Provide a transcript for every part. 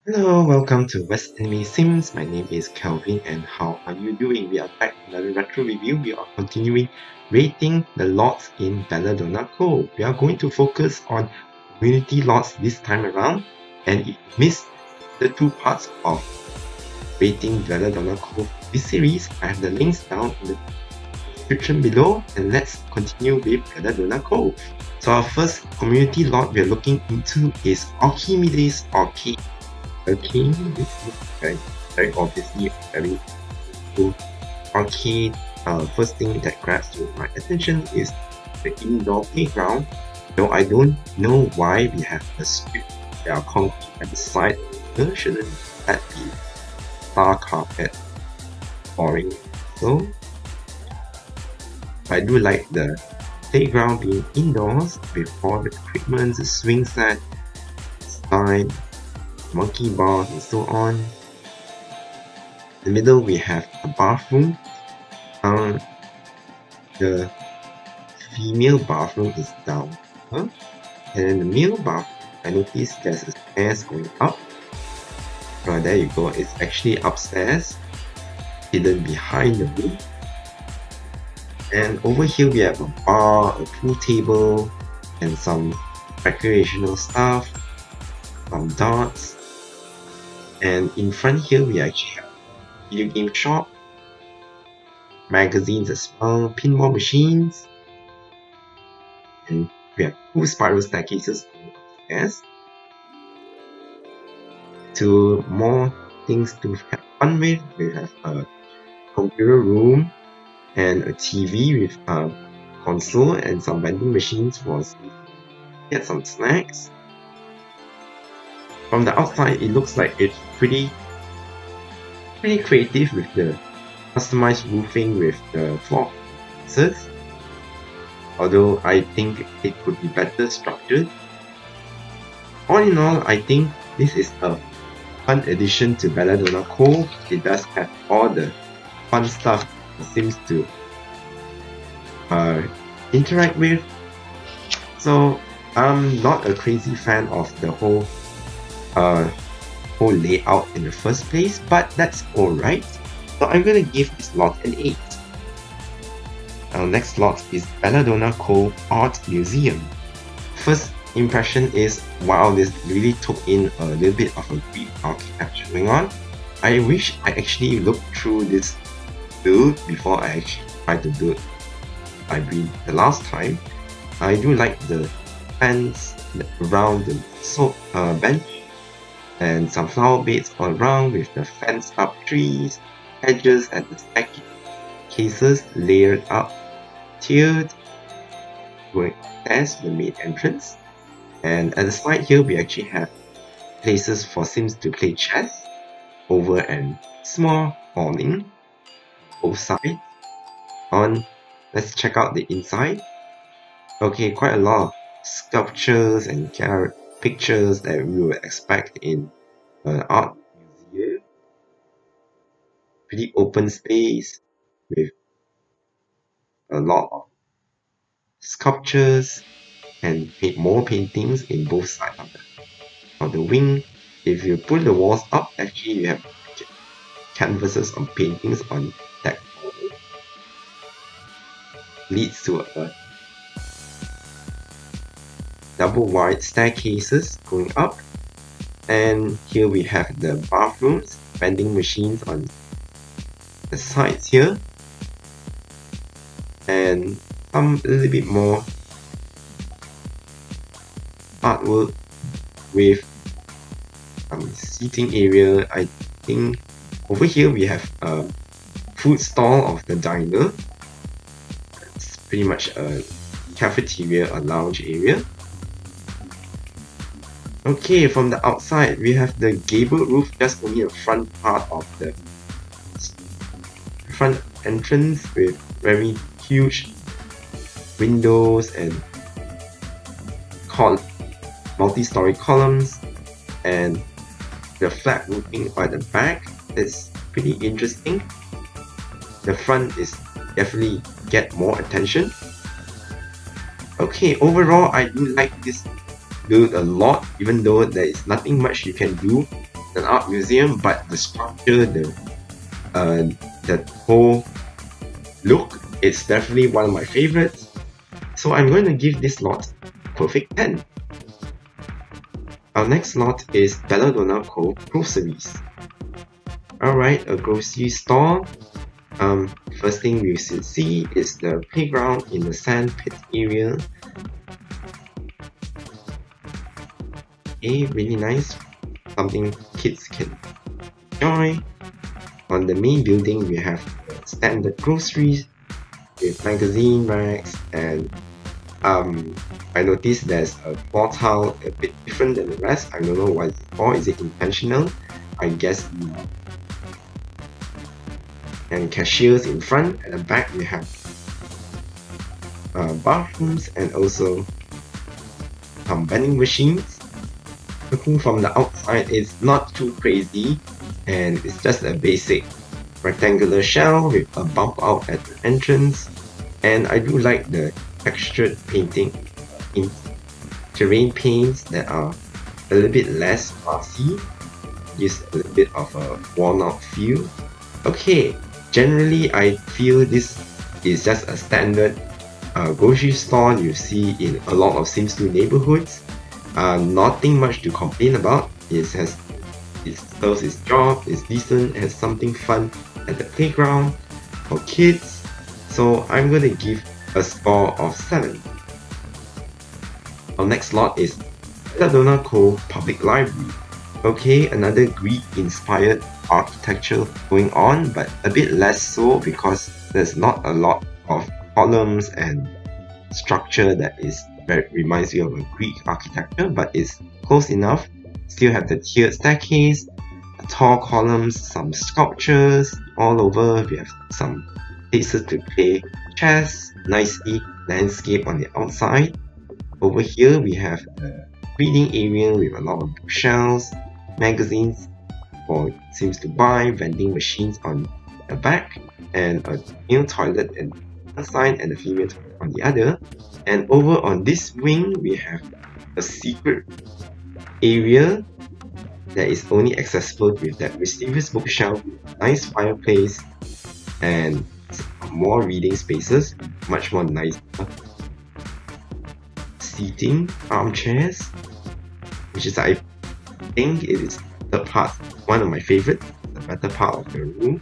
Hello, welcome to West Enemy Sims. My name is Kelvin and how are you doing? We are back with another retro review. We are continuing rating the lots in Belladonna Cove. We are going to focus on community lots this time around, and if you missed the two parts of rating Belladonna Cove this series, I have the links down in the description below, and let's continue with Belladonna Cove. So our first community lot we are looking into is Archimedes Arcade. Okay, this is very obviously a very cool arcade. First thing that grabs my attention is the indoor playground. Though I don't know why we have a strip that are concrete at the side. Shouldn't that be star carpet boring? So I do like the playground being indoors with all the equipment, the swing set, slide, monkey bars and so on. In the middle we have a bathroom. The female bathroom is down, and in the male bathroom I noticed there's a stairs going up. There you go, it's actually upstairs, hidden behind the room. And over here we have a bar, a pool table, and some recreational stuff, some darts. And in front here we actually have a video game shop, magazines as well, pinball machines, and we have two spiral staircases upstairs. To more things to have fun with, we have a computer room and a TV with a console and some vending machines for get some snacks. From the outside, it looks like it's pretty creative with the customized roofing with the floor pieces. Although I think it could be better structured. All in all, I think this is a fun addition to Belladonna Cove. It does have all the fun stuff it seems to interact with. So I'm not a crazy fan of the whole layout in the first place, but that's alright. So I'm gonna give this lot an 8. Our next lot is Belladonna Cove Art Museum. First impression is, wow, this really took in a little bit of a Greek architecture going on. I wish I actually looked through this build before I actually tried to build library the last time. I do like the fence around the bench, and some flower beds all around with the fenced up trees, hedges and the staircases layered up, tiered, going past the main entrance. And at the side here we actually have places for Sims to play chess over a small awning both sides. Let's check out the inside. Okay, quite a lot of sculptures and pictures that we would expect in an art museum. Pretty open space with a lot of sculptures and more paintings in both sides of the wing. If you pull the walls up, actually you have canvases of paintings on that wall. Leads to a double wide staircases going up, and here we have the bathrooms, vending machines on the sides here, and some a little bit more artwork with seating area. I think over here we have a food stall of the diner. It's pretty much a cafeteria, a lounge area. Okay, from the outside we have the gable roof, just only the front part of the front entrance with very huge windows and multi-story columns, and the flat roofing at the back is pretty interesting. The front is definitely get more attention. Okay, overall I do like this build a lot, even though there is nothing much you can do an art museum, but the structure, the whole look, it's definitely one of my favorites. So I'm going to give this lot perfect 10. Our next lot is Belladonna Cove Groceries. Alright, a grocery store. First thing we should see is the playground in the sand pit area. Okay, really nice. Something kids can enjoy. On the main building, we have standard groceries with magazine racks, and I noticed there's a floor tile a bit different than the rest. I don't know why it's for. Is it intentional? I guess. And cashiers in front. At the back, we have bathrooms and also some vending machines. Looking from the outside, it's not too crazy, and it's just a basic rectangular shell with a bump out at the entrance. And I do like the textured painting in terrain paints that are a little bit less glossy, gives a little bit of a worn out feel. Okay, generally I feel this is just a standard grocery store you see in a lot of Sims 2 neighborhoods. Nothing much to complain about. It serves its job, it's decent, has something fun at the playground for kids. So I'm going to give a score of 7. Our next lot is Belladonna Cove Public Library. Okay, another Greek-inspired architecture going on, but a bit less so because there's not a lot of columns and structure that reminds you of a Greek architecture, but it's close enough. Still have the tiered staircase, tall columns, some sculptures all over. We have some places to play chess, nicely landscape on the outside. Over here we have a reading area with a lot of bookshelves, magazines for Sims to buy, vending machines on the back, and a male toilet on one side and a female toilet on the other. And over on this wing we have a secret area that is only accessible with that mysterious bookshelf, nice fireplace, and more reading spaces, much more nice seating, armchairs, which is, I think it is the part, one of my favorite, the better part of the room.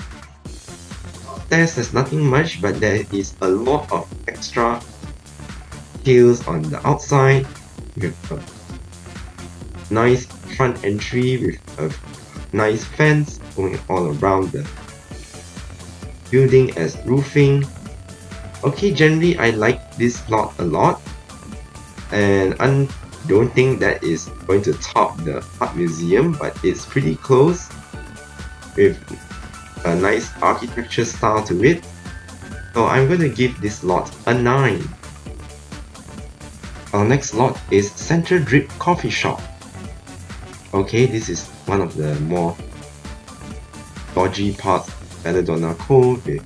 There's nothing much, but there is a lot of extra details on the outside with a nice front entry with a nice fence going all around the building as roofing. Okay, generally I like this lot a lot, and I don't think that is going to top the art museum, but it's pretty close with a nice architecture style to it. So I'm going to give this lot a 9. Our next lot is Central Drip Coffee Shop. Okay, this is one of the more dodgy parts of Belladonna Cove with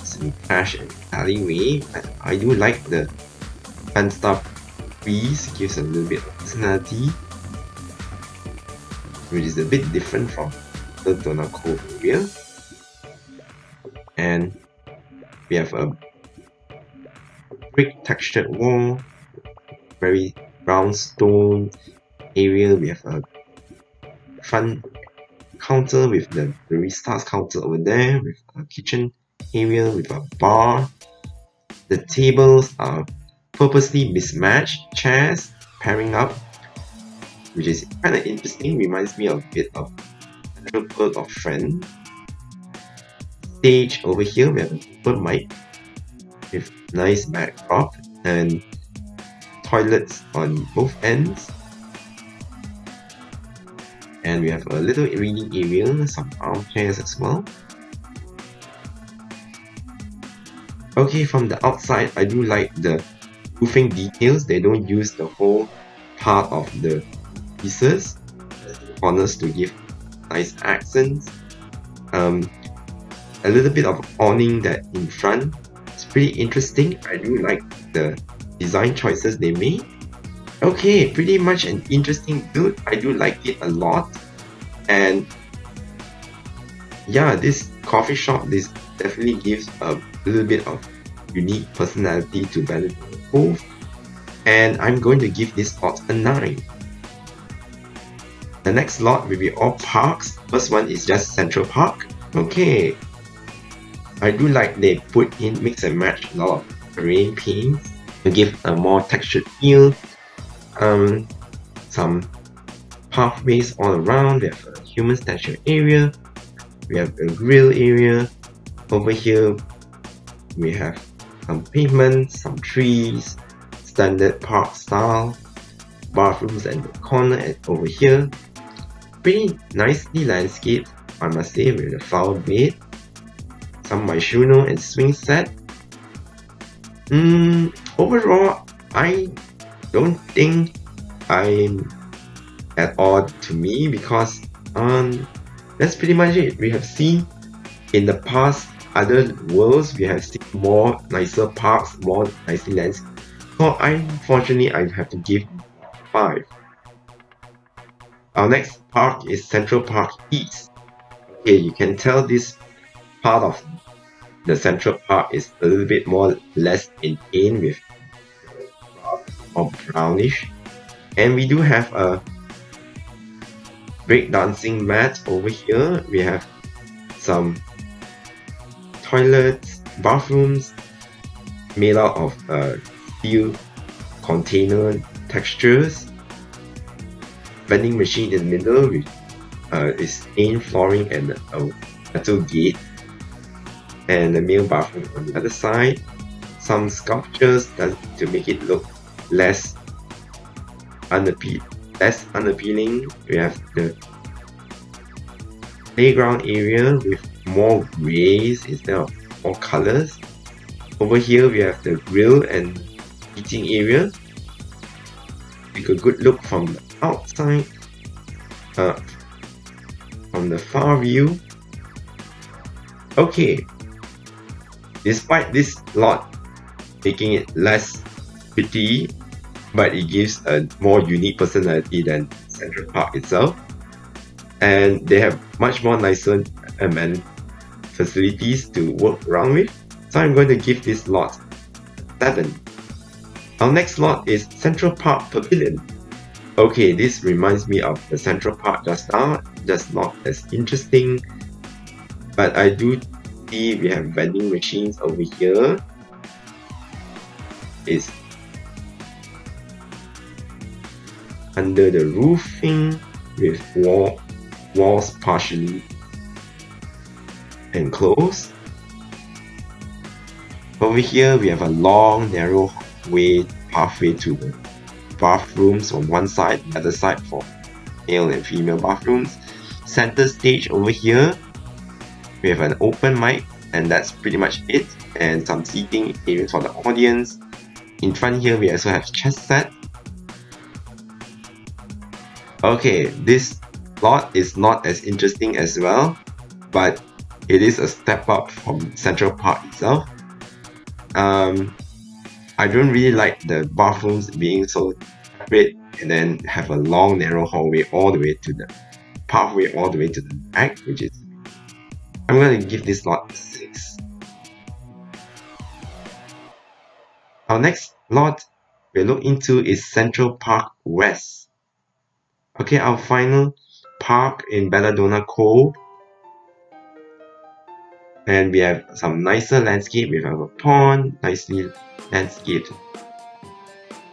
some trash and alleyway, but I do like the fenced up trees, gives a little bit of personality, which is a bit different from Belladonna Cove area. And we have a brick textured wall, very round stone area. We have a front counter with the barista's counter over there, with a kitchen area with a bar. The tables are purposely mismatched chairs pairing up, which is kind of interesting, reminds me of a bit of Central Perk of Friend. Stage over here, we have a open mic with nice backdrop and toilets on both ends. And we have a little reading area, some armchairs as well. Okay, from the outside, I do like the roofing details. They don't use the whole part of the pieces, corners to give nice accents. A little bit of awning that in front. It's pretty interesting. I do like the design choices they made. Okay, pretty much an interesting build. I do like it a lot. And yeah, this coffee shop, this definitely gives a little bit of unique personality to Belladonna Cove, and I'm going to give this lot a 9. The next lot will be all parks. First one is just Central Park. Okay, I do like they put in mix and match a lot of terrain paints to give a more textured feel. Some pathways all around. We have a human statue area. We have a grill area. Over here, we have some pavement, some trees, standard park style, bathrooms at the corner and over here. Pretty nicely landscaped, I must say, with a flower bed, some Maishuno and swing set. Overall, I don't think I'm at all to me, because that's pretty much it. We have seen in the past other worlds, we have seen more nicer parks, more nicely landscaped. So unfortunately, I have to give 5. Our next park is Central Park East. Okay, you can tell this part of the Central Park is a little bit less maintained, with or brownish. And we do have a breakdancing mat over here. We have some toilets, bathrooms made out of steel container textures. Vending machine in the middle with is stained flooring and a metal gate. And the male bathroom on the other side. Some sculptures to make it look less unappealing. We have the playground area with more grays instead of more colors. Over here we have the grill and eating area. Take a good look from the outside, from the far view. Okay, despite this lot making it less pretty, but it gives a more unique personality than Central Park itself, and they have much more nicer facilities to work around with. So I'm going to give this lot 7. Our next lot is Central Park Pavilion. Okay, this reminds me of the Central Park just now, just not as interesting, but I do see we have vending machines over here. It's under the roofing with walls partially enclosed. Over here we have a long narrow pathway to the bathrooms on one side, the other side for male and female bathrooms. Center stage over here, we have an open mic, and that's pretty much it, and some seating areas for the audience. In front here we also have chess set. Okay, this lot is not as interesting as well, but it is a step up from Central Park itself. I don't really like the bathrooms being so separate and then have a long narrow hallway all the way to the pathway all the way to the back, which is, I'm going to give this lot 6. Our next lot we'll look into is Central Park West. Okay, our final park in Belladonna Cove. And we have some nicer landscape. We have a pond, nicely landscaped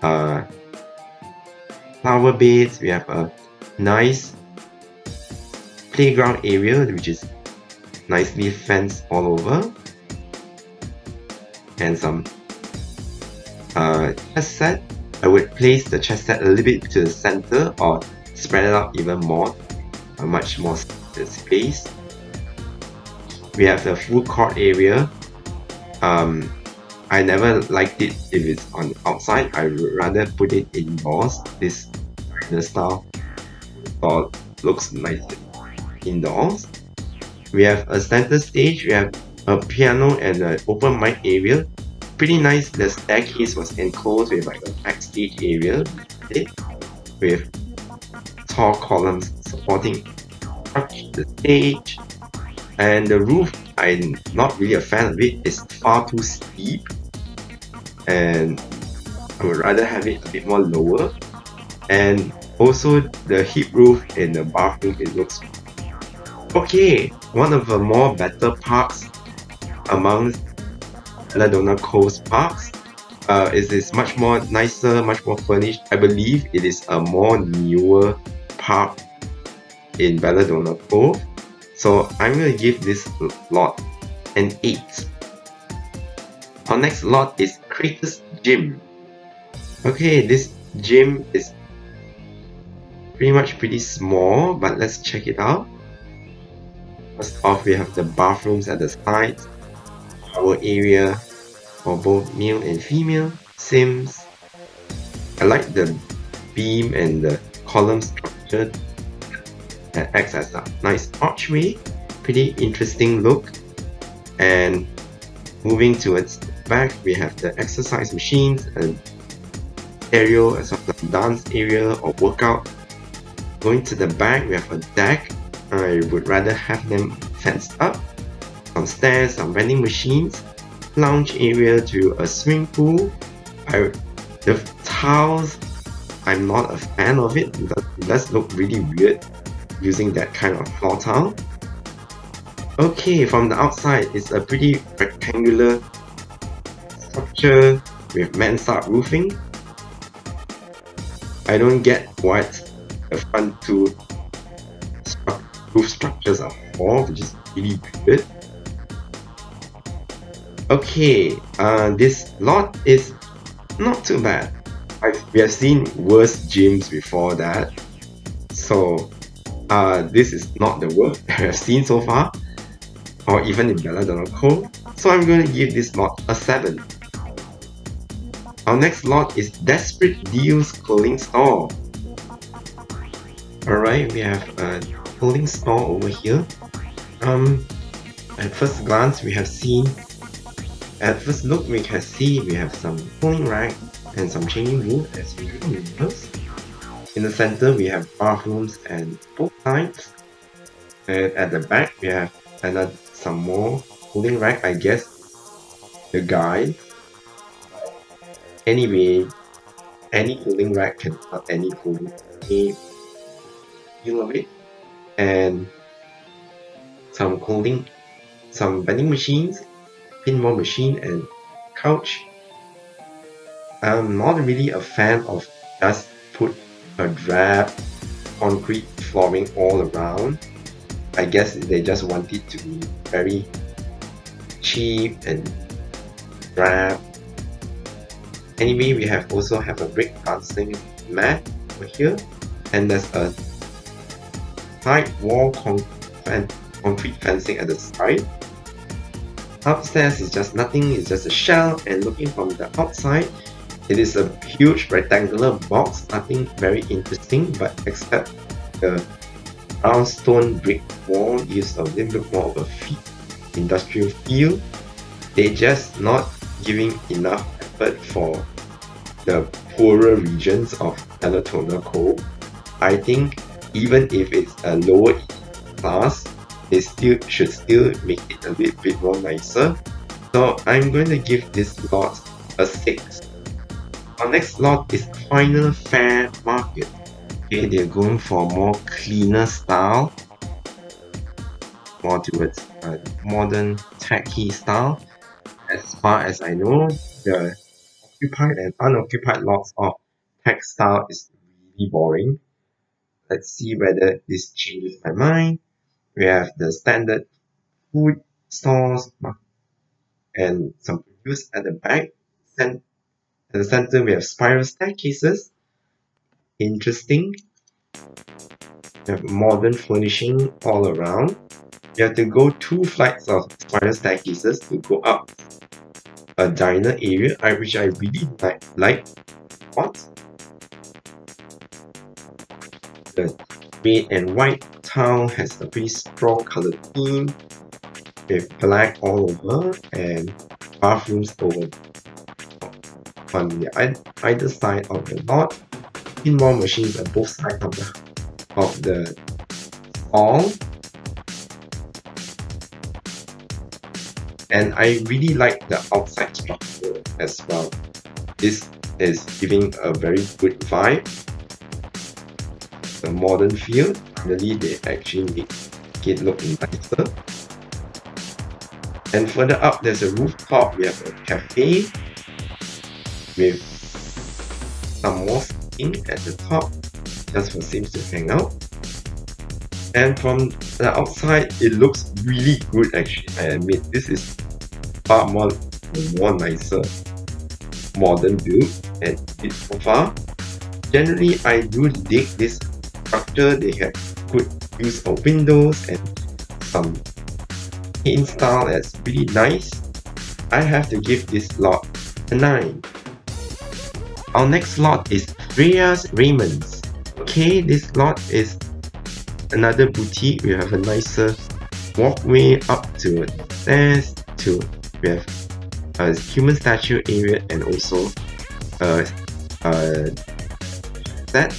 flower beds. We have a nice playground area which is nicely fenced all over, and some chess set. I would place the chess set a little bit to the center or spread it out even more, much more space. We have the food court area. I never liked it if it's on the outside. I would rather put it indoors. This style looks nice indoors. We have a center stage. We have a piano and an open mic area. Pretty nice. The staircase was enclosed with like a backstage area with tall columns supporting structure, the stage, and the roof, I'm not really a fan of it. It's far too steep, and I would rather have it a bit more lower. And also the hip roof in the bathroom, it looks okay. One of the more better parks among Belladonna Cove parks. It is much more nicer, much more furnished. I believe it is a more newer park in Belladonna Cove. So I'm going to give this lot an 8. Our next lot is Cratus Gym. Okay, this gym is pretty small, but let's check it out. First off, we have the bathrooms at the sides, shower area for both male and female, Sims. I like the beam and the column structure that acts as a nice archway. Pretty interesting look. And moving towards the back, we have the exercise machines and stereo as well as the dance area or workout. Going to the back, we have a deck. I would rather have them fenced up. Some stairs, some vending machines, lounge area to a swimming pool. The tiles, I'm not a fan of it. It does look really weird using that kind of floor tile. Okay, from the outside, it's a pretty rectangular structure with mansard roofing. I don't get what the front two roof structures are for, which is really weird. Okay, this lot is not too bad. We have seen worse gyms before that, so this is not the worst that I've seen so far, or even in Belladonna Cove. So I'm going to give this lot a 7. Our next lot is Desprit Deals Clothing Store. Alright, we have a clothing store over here. At first glance, at first look, we can see we have some clothing rack and some changing room as usual. In the center, we have bathrooms and both sides. And at the back, we have some more clothing rack, I guess. The guide. Anyway, any clothing rack can have any clothing. You love it. And some clothing, some vending machines, pinball machine, and couch. I'm not really a fan of just put a drab concrete flooring all around. I guess they just want it to be very cheap and drab. Anyway, we also have a brick dancing mat over here, and there's a side wall concrete fencing at the side. Upstairs is just nothing, it's just a shell, and looking from the outside, it is a huge rectangular box, nothing very interesting, but except the brownstone brick wall gives a little bit more of a industrial feel. They're just not giving enough effort for the poorer regions of Belladonna Cove. I think even if it's a lower class, they should still make it a little bit more nicer. So I'm going to give this lot a 6. Our next lot is Final Fair Market. Okay, they're going for a more cleaner style, more towards a modern techy style. As far as I know, the occupied and unoccupied lots of tech style is really boring. Let's see whether this changes my mind. We have the standard food stores and some produce at the back. At the center, we have spiral staircases. Interesting. We have modern furnishing all around. You have to go 2 flights of spiral staircases to go up a diner area, which I really like. The red and white tile has a pretty strong color theme with black all over and bathrooms over on the either side of the lot. Pinball machines on both sides of the all. And I really like the outside structure as well. This is giving a very good vibe. The modern feel. Finally, they actually make it look nicer. And further up, there's a rooftop. We have a cafe with some more seating at the top, just for Sims to hang out. And from the outside, it looks really good actually. I admit, this is far more nicer modern build and it so far. Generally, I do dig this structure. They have good use of windows and some paint style that's really nice. I have to give this lot a 9. Our next lot is Freya's Raiments. Okay, this lot is another boutique. We have a nicer walkway up to the stairs. We have a human statue area and also a set.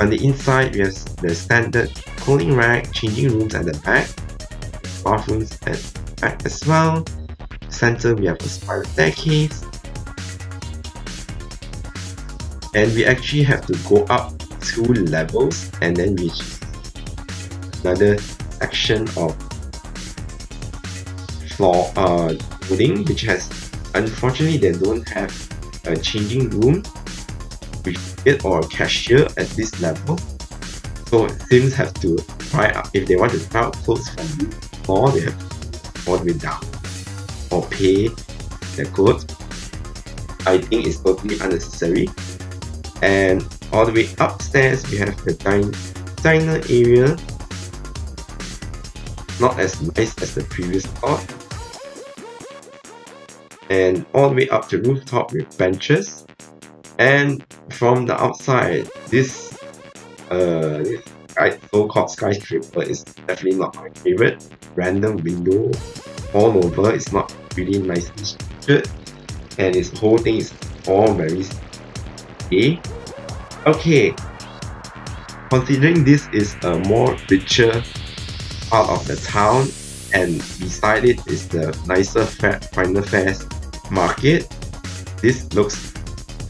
On the inside, we have the standard clothing rack, changing rooms at the back, bathrooms at the back as well. Center, we have a spiral staircase. And we actually have to go up 2 levels and then reach another section of floor building, which has, unfortunately, they don't have a changing room or a cashier at this level. So Sims have to try out, if they want to try out clothes from the floor, they have to go all the way down or pay their clothes. I think it's totally unnecessary. And all the way upstairs, we have the diner area. Not as nice as the previous lot. And all the way up to rooftop with benches. And from the outside, this so-called skyscraper is definitely not my favorite. Random window all over. It's not really nicely structured, and this whole thing is all very gay. Okay, considering this is a more richer part of the town, and beside it is the nicer Final Fairs market, this looks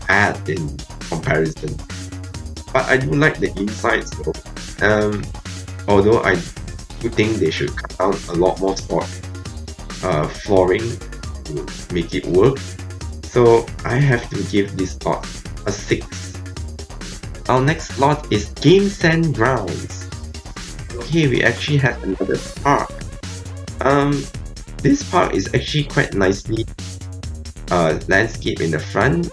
bad in comparison. But I do like the insides though. Although I do think they should cut down a lot more flooring to make it work. So I have to give this lot a 6. Our next lot is Gamesend Grounds. Okay, we actually have another park. This park is actually quite nicely landscaped in the front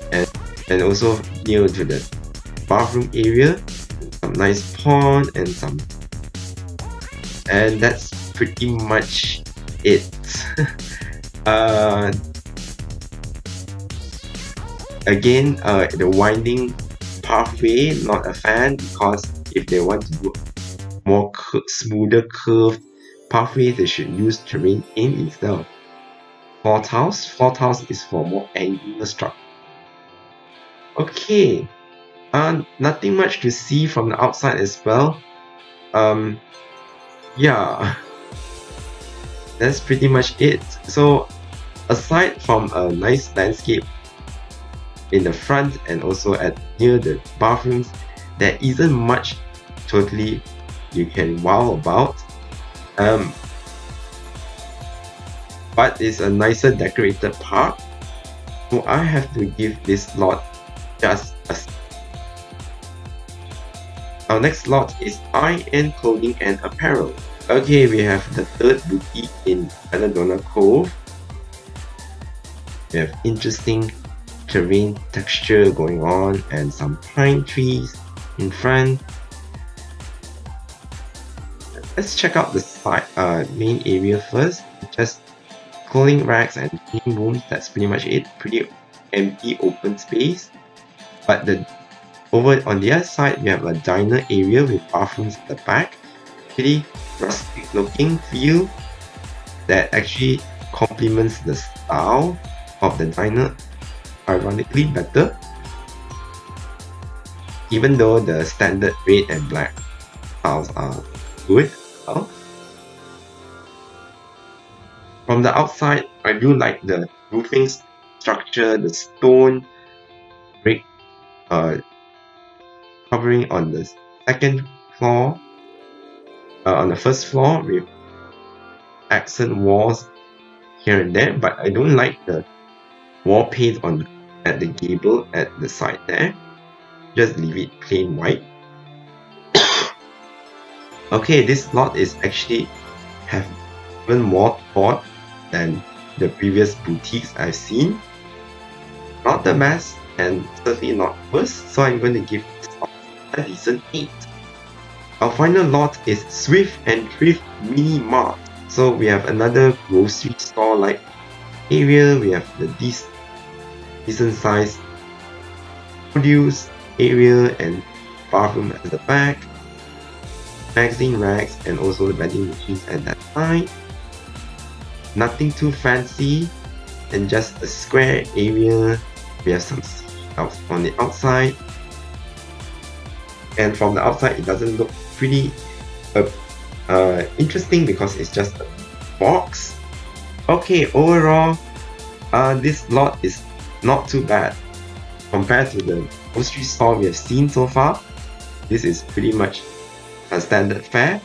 and also near to the bathroom area. Some nice pond and that's pretty much it. Again, the winding pathway, not a fan, because if they want to do more smoother curved pathway, they should use terrain in instead of floor tiles. Floor tiles is for more angular structure. Okay, nothing much to see from the outside as well. Yeah, that's pretty much it. So aside from a nice landscape in the front and also near the bathrooms, there isn't much totally you can wow about. But it's a nicer decorated park, so I have to give this lot just a. Our next lot is N Clothing and Apparel. Okay, we have the third boutique in Belladonna Cove. We have interesting terrain texture going on and some pine trees in front. Let's check out the side, main area first. Just clothing racks and cleaning rooms. That's pretty much it. Pretty empty open space. But over on the other side, we have a diner area with bathrooms at the back. Pretty rustic looking feel that actually complements the style of the diner, ironically better. Even though the standard red and black tiles are good. Well, from the outside, I do like the roofing structure, the stone brick covering on the second floor, on the first floor with accent walls here and there, but I don't like the wall paint at the gable at the side there. Just leave it plain white. Okay, this lot is actually have even more thought than the previous boutiques I've seen. Not the best and certainly not worst, so I'm going to give this lot a decent 8. Our final lot is Thrift and Thrift Mini Mart. So we have another grocery store like area, we have the decent sized produce area and bathroom at the back, magazine racks and also the vending machines at that side. Nothing too fancy and just a square area. We have some out on the outside, and from the outside it doesn't look pretty interesting because it's just a box. Okay, overall this lot is not too bad compared to the grocery store we have seen so far. This is pretty much a standard fare,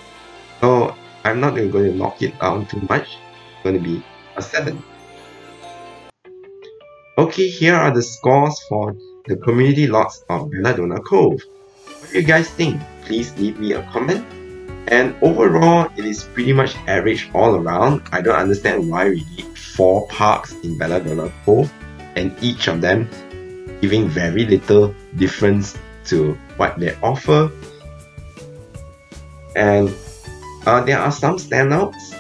so I'm not going to knock it down too much. It's going to be a 7. Okay, here are the scores for the community lots of Belladonna Cove. What do you guys think? Please leave me a comment. And overall, it is pretty much average all around. I don't understand why we need 4 parks in Belladonna Cove and each of them giving very little difference to what they offer. And there are some standouts.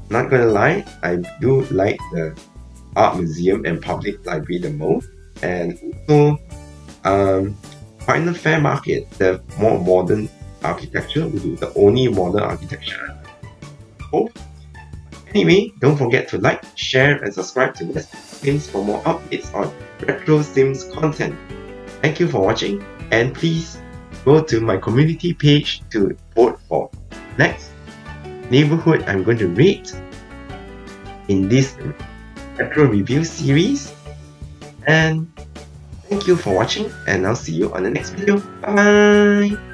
Not gonna lie, I do like the art museum and public library the most, and also Final Fair Market, the more modern architecture, which is the only modern architecture. Oh, anyway, don't forget to like, share and subscribe to this Sims for more updates on retro Sims content. Thank you for watching, and please go to my community page to vote for next neighborhood I'm going to rate in this retro review series. And thank you for watching, and I'll see you on the next video. Bye!